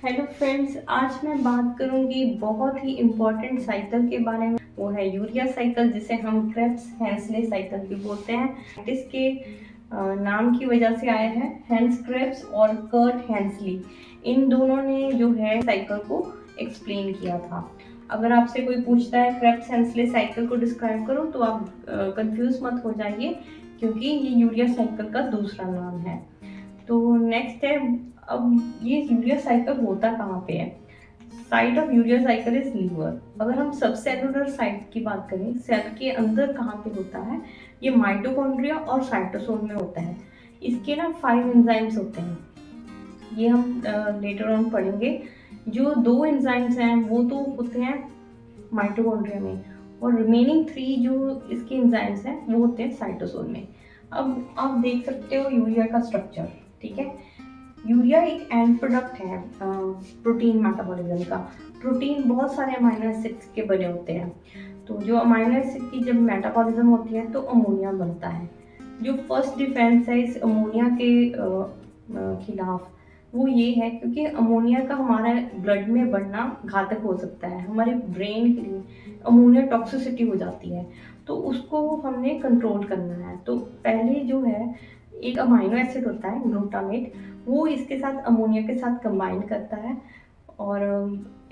Hello friends, आज मैं बात करूंगी बहुत ही इम्पोर्टेंट साइकिल के बारे में। वो है यूरिया साइकिल, जिसे हम क्रेब्स हैंसले साइकिल भी बोलते हैं। इसके नाम की वजह से आया है। हैंस क्रेब्स और कर्ट हैंसली, इन दोनों ने जो है साइकिल को एक्सप्लेन किया था। अगर आपसे कोई पूछता है क्रेब्स हैंसले साइकिल को डिस्क्राइब करो, तो आप कंफ्यूज मत हो जाइए, क्योंकि ये यूरिया साइकिल का दूसरा नाम है। तो नेक्स्ट है, अब ये यूरिया साइकिल होता कहाँ पे है? Site of urea cycle is liver. अगर हम सब सेलुलर साइट की बात करें, सेल के अंदर कहाँ पे होता है? ये माइटोकॉन्ड्रिया और साइटोसोल में होता है। इसके ना 5 एंजाइम्स होते हैं, ये हम लेटर ऑन पढ़ेंगे। जो 2 एंजाइम्स हैं वो तो होते हैं माइटोकॉन्ड्रिया में, और रिमेनिंग 3 जो इसके एंजाइम्स हैं वो होते हैं साइटोसोल में। अब आप देख सकते हो यूरिया का स्ट्रक्चर, ठीक है। यूरिया एक एंड प्रोडक्ट है प्रोटीन मेटाबॉलिज्म का। प्रोटीन बहुत सारे अमाइनो एसिड्स के बने होते हैं। तो जो अमाइनो एसिड की जब मेटाबॉलिज्म होती है तो अमोनिया बनता है। जो फर्स्ट डिफेंस है इस अमोनिया के खिलाफ, वो ये है क्योंकि अमोनिया का हमारे ब्लड में बढ़ना घातक हो सकता है। हमारे ब्रेन के लिए अमोनिया टॉक्सिसिटी हो जाती है, तो उसको हमने कंट्रोल करना है। तो पहले जो है, एक अमाइनो एसिड होता है ग्लूटामेट, वो इसके साथ अमोनिया के साथ कंबाइन करता है। और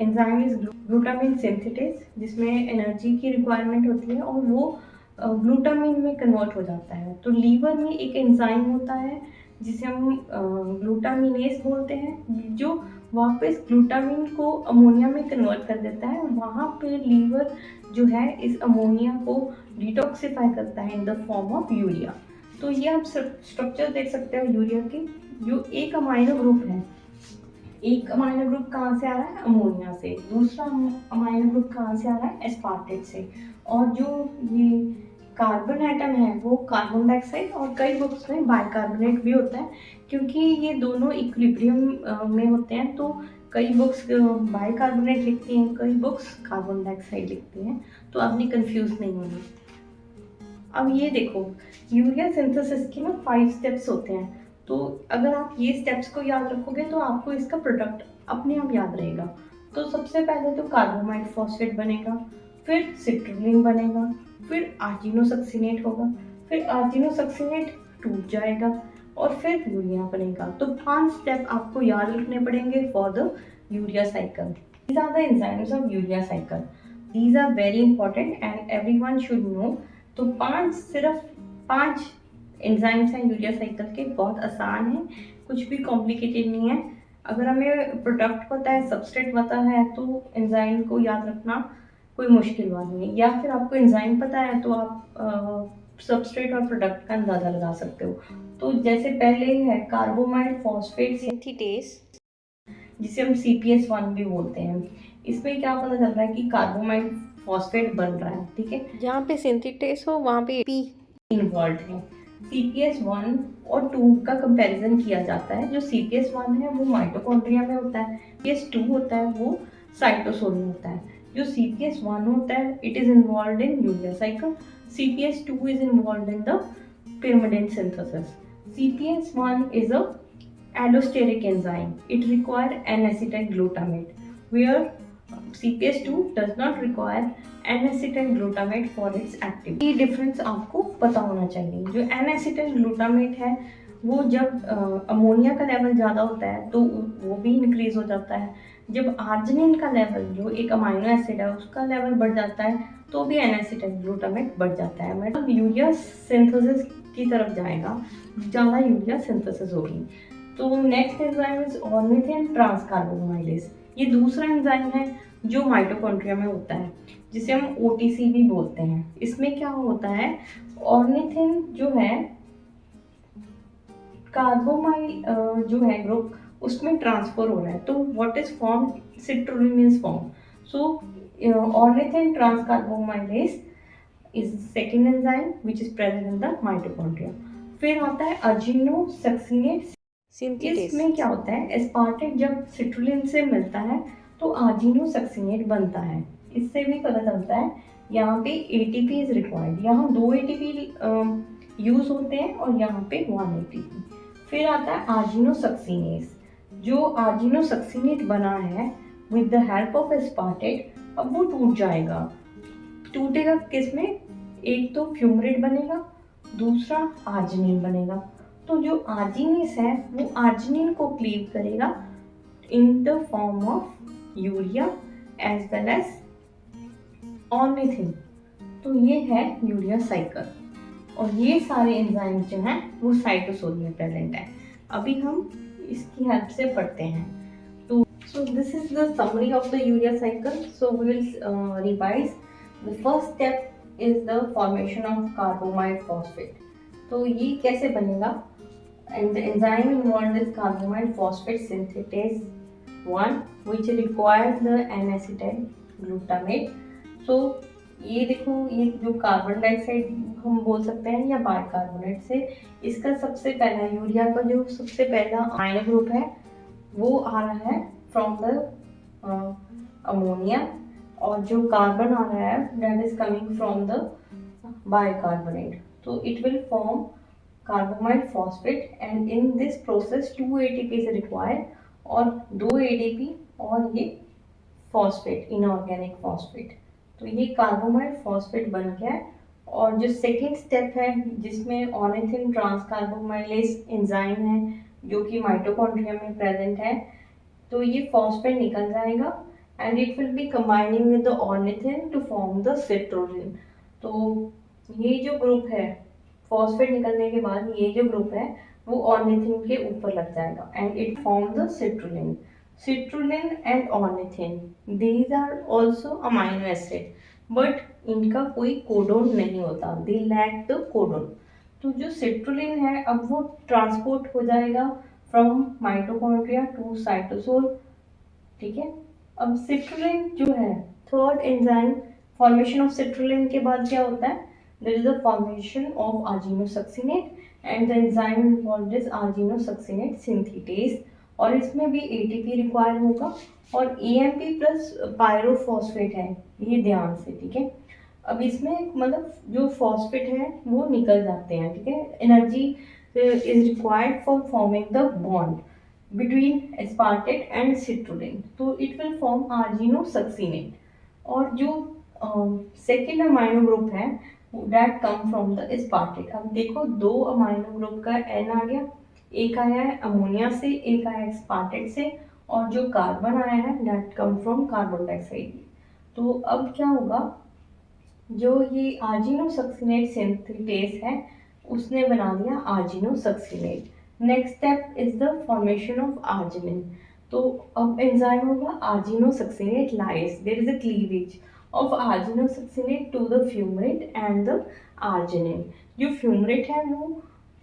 एंजाइम इज ग्लूटामिन सिंथेटेज, जिसमें एनर्जी की रिक्वायरमेंट होती है और वो ग्लूटामिन में कन्वर्ट हो जाता है। तो लीवर में एक एंजाइम होता है जिसे हम ग्लूटामिनेज बोलते हैं, जो वापस ग्लूटामिन को अमोनिया में कन्वर्ट कर देता है। वहाँ पे लीवर जो है इस अमोनिया को डिटॉक्सिफाई करता है इन द फॉर्म ऑफ यूरिया। तो ये आप स्ट्रक्चर देख सकते हो यूरिया की। जो एक अमाइनो ग्रुप है, एक अमाइनो ग्रुप कहाँ से आ रहा है? अमोनिया से। दूसरा अमाइनो ग्रुप कहाँ से आ रहा है? एस्पार्टेट से। और जो ये कार्बन एटम है वो कार्बन डाइऑक्साइड, और कई बुक्स में बाइकार्बोनेट भी होता है, क्योंकि ये दोनों इक्विलिब्रियम में होते हैं। तो कई बुक्स बाइकार्बोनेट लिखती हैं, कई बुक्स कार्बन डाइऑक्साइड लिखती हैं, तो आपने कंफ्यूज नहीं होना। अब ये देखो, यूरिया सिंथेसिस के ना 5 स्टेप्स होते हैं। तो अगर आप ये स्टेप्स को याद रखोगे तो आपको इसका प्रोडक्ट अपने आप याद रहेगा। तो सबसे पहले तो कार्बोमाइड फॉस्फेट बनेगा, फिर सिट्रुलिन बनेगा, फिर आर्जिनोसक्सिनेट होगा, फिर आर्जिनोसक्सिनेट टूट जाएगा, और फिर यूरिया बनेगा। तो 5 स्टेप आपको याद रखने पड़ेंगे for the urea cycle. These are the enzymes of urea cycle. These are very important and everyone should know. तो सिर्फ 5 एंजाइम्स हैं यूरिया साइकिल के, बहुत आसान है, कुछ भी कॉम्प्लिकेटेड नहीं है। अगर हमें प्रोडक्ट पता है, सबस्ट्रेट पता है, तो एंजाइम को याद रखना कोई मुश्किल बात नहीं है। या फिर आपको एंजाइम पता है तो आप सबस्ट्रेट और प्रोडक्ट का अंदाज़ा लगा सकते हो। तो जैसे पहले है कार्बोमाइड फॉस्फेट सिंथेटेस, जिसे हम CPS1 भी बोलते हैं। इसमें क्या पता चल रहा है कि कार्बोमाइड फॉस्फेट बन रहा है, ठीक है। जहाँ पे सिंथेटेस हो वहाँ पे पी इन्वॉल्व है। CPS1 और 2 का कंपैरिजन किया जाता है। जो CPS1 है वो माइटोकॉन्ड्रिया में होता है, CPS2 होता है वो साइटोसोल में होता है। जो CPS1 होता है it is involve in urea cycle, CPS2 is involve in the pyrimidine synthesis. CPS1 is a allosteric enzyme. It requires N-acetyl glutamate, where CPS2 does not require N-acetyl glutamate for its activity. ये difference आपको पता होना चाहिए। जो N-acetyl glutamate है वो जब ammonia का लेवल ज़्यादा होता है तो वो भी इंक्रीज हो जाता है। जब आर्जिनिन का लेवल, जो एक अमाइनो एसिड है, उसका लेवल बढ़ जाता है तो भी N-acetyl glutamate बढ़ जाता है। मतलब यूरिया सिंथेसिस की तरफ जाएगा, ज़्यादा यूरिया सिंथेसिस होगी। तो नेक्स्ट एंजाइम इज ऑर्निथिन ट्रांसकार्बोमाइलेज। ये दूसरा एंजाइम है जो माइटोकॉन्ड्रिया में होता है, जिसे हम OTC भी बोलते हैं। इसमें क्या होता है, ऑर्निथिन जो है कार्बोमाइल जो है ग्रुप, उसमें ट्रांसफर हो रहा है। तो what is form? Citrulline is form. So ornithine transcarbamylase is second enzyme which is present in the mitochondria. फिर आता है आर्जिनोसक्सिनेट सिंथेटेस। इसमें क्या होता है, एस्पार्टेट जब सिट्रुलिन से मिलता है तो आर्जिनोसक्सिनेट बनता है। इससे भी पता चलता है यहाँ पे ATP इज रिक्वायर्ड। यहाँ 2 ATP यूज होते हैं और यहाँ पे 1 ATP। फिर आता है आर्जिनोसक्सिनेस। जो आर्जिनो सक्सिनेट बना है with the help of aspartate, अब वो टूट जाएगा। टूटेगा किसमें? एक तो फ्यूमरेट बनेगा, दूसरा आर्जिनिन बनेगा। तो जो आर्जिनेस है वो आर्जिनिन को क्लीव करेगा in the form of urea as well as ornithine. तो ये है यूरिया साइकिल, और ये सारे एंजाइम जो हैं वो साइटोसोल में प्रेजेंट है। अभी हम इसकी हेल्प से पढ़ते हैं। तो so this is the summary of the urea cycle. So we will revise. The first step is the formation of carbamide phosphate. तो ये कैसे बनेगा? And the enzyme involved is carbamide phosphate synthetase 1, which requires the N-acetyl glutamate. So ये देखो, ये जो carbon dioxide हम बोल सकते हैं या बाइकार्बोनेट से, इसका सबसे पहला यूरिया का जो सबसे पहला आयन ग्रुप है वो आ रहा है फ्रॉम द अमोनिया, और जो कार्बन आ रहा है that is coming from the bicarbonate. तो it will form carbamide phosphate, and in this process 2 ATP is required, और 2 ADP और ये फॉस्फेट, इनऑर्गेनिक फॉस्फेट। तो ये कार्बोमाइड फॉस्फेट बन गया है। और जो सेकेंड स्टेप है जिसमें ऑर्निथिन ट्रांसकार्बोमाइलेज एंजाइम है जो कि माइटोकॉन्ड्रिया में प्रेजेंट है, तो ये फॉस्फेट निकल जाएगा and it will be combining with the ornithine to form the citrulline. तो ये जो ग्रुप है, फॉस्फेट निकलने के बाद ये जो ग्रुप है वो ऑर्निथिन के ऊपर लग जाएगा and it form the citrulline. Citrulline and ornithine, these are also amino acid, but इनका कोई कोडोन नहीं होता, दे लैक द कोडोन। तो जो सिट्रोलिन है अब वो ट्रांसपोर्ट हो जाएगा फ्रॉम माइटोकॉन्ड्रिया टू साइटोसोल, ठीक है। अब सिट्रोलिन जो है, third enzyme formation of citrulline के बाद क्या होता है? There is a formation of arginosuccinate and the enzyme involved is arginosuccinate synthetase, और इसमें भी ATP रिक्वायर होगा और AMP प्लस पायरोफॉस्फेट है, ये ध्यान से, ठीक है। अब इसमें मतलब जो फॉस्फेट है वो निकल जाते हैं, ठीक है। Energy is required for forming the bond between aspartate and citrulline, तो इट विल फॉर्म आर्जिनोसक्सिनेट। और जो सेकेंड अमाइनो ग्रुप है that come from the aspartate. अब देखो, दो अमाइनो ग्रुप का एन आ गया, एक आया है अमोनिया से, एक आया एस्पार्टेट से, और जो कार्बन आया है that come from carbon dioxide. तो अब क्या होगा, जो ये आर्जिनोसक्सिनेट सिंथेटेस है उसने बना दिया argininosuccinate. Next step is the formation of arginine. तो अब एंजाइम होगा argininosuccinate lyase, there is a cleavage of arginosuccinate to the fumarate and the arginine। जो फ्यूमरेट है वो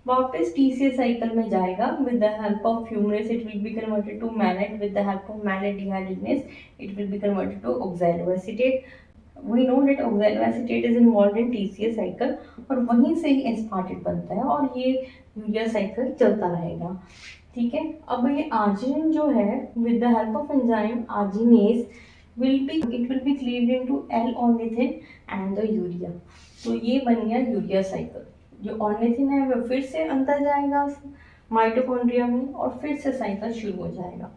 वापस TCA साइकिल में जाएगा, with the help of fumarate it will be converted to malate, with the help of malate dehydrogenase it will be converted to oxaloacetate। we know that oxaloacetate is involved in TCA cycle, और वहीं से ही aspartate बनता है और ये urea cycle चलता रहेगा, ठीक है। अब ये आर्जिनिन जो है with the help of enzyme arginase it will be cleaved into L-ornithine and the urea। तो ये बन गया यूरिया साइकिल। जो ऑर्निथिन है वो फिर से अंदर जाएगा माइटोकॉन्ड्रिया में और फिर से साइकिल शुरू हो जाएगा।